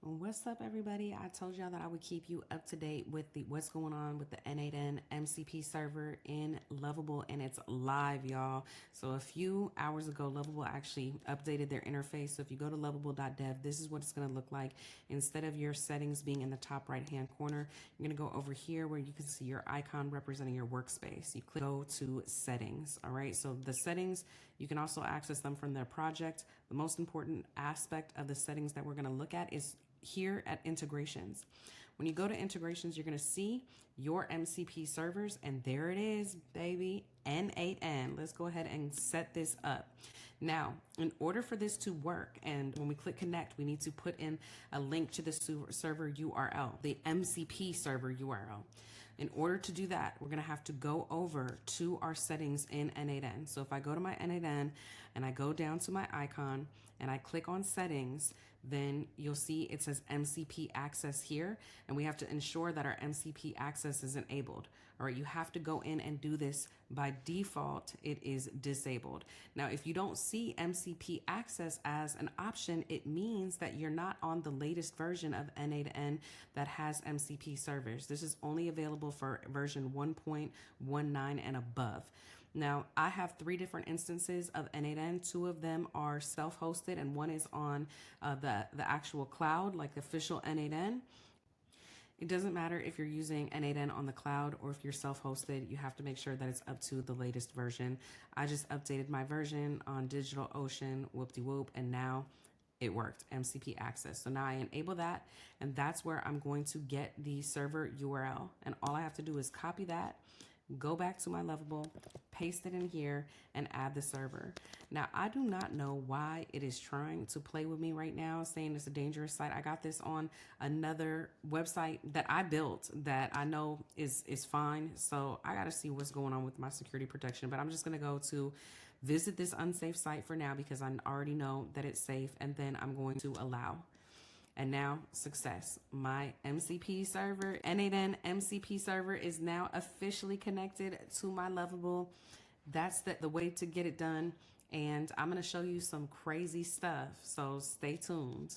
What's up, everybody? I told y'all that I would keep you up to date with what's going on with the N8n MCP server in Lovable, and it's live, y'all. So a few hours ago, Lovable actually updated their interface. So if you go to lovable.dev, this is what it's going to look like. Instead of your settings being in the top right-hand corner, you're going to go over here where you can see your icon representing your workspace. You click go to settings. All right. So the settings, you can also access them from their project. The most important aspect of the settings that we're going to look at is here at integrations. When you go to integrations, you're going to see your MCP servers, and there it is, baby, N8n. Let's go ahead and set this up. Now, in order for this to work, and when we click connect, we need to put in a link to the server URL, the MCP server URL. In order to do that, we're going to have to go over to our settings in N8n. So if I go to my N8n and I go down to my icon and I click on settings, then you'll see it says MCP access here, and we have to ensure that our MCP access is enabled. All right, you have to go in and do this. By default, it is disabled. Now, if you don't see MCP access as an option, it means that you're not on the latest version of N8n that has MCP servers. This is only available for version 1.19 and above. Now, I have 3 different instances of N8n. 2 of them are self-hosted, and 1 is on the actual cloud, like the official N8n. It doesn't matter if you're using N8n on the cloud or if you're self-hosted, you have to make sure that it's up to the latest version. I just updated my version on DigitalOcean, whoop-de-whoop, and now it worked, MCP access. So now I enable that, and that's where I'm going to get the server URL. And all I have to do is copy that, go back to my Lovable, paste it in here, and add the server. Now, I do not know why it is trying to play with me right now, saying it's a dangerous site. I got this on another website that I built that I know is fine. So I got to see what's going on with my security protection. But I'm just going to go to visit this unsafe site for now because I already know that it's safe, and then I'm going to allow. And now, success. My MCP server, N8n MCP server, is now officially connected to my Lovable. That's the way to get it done. And I'm going to show you some crazy stuff. So stay tuned.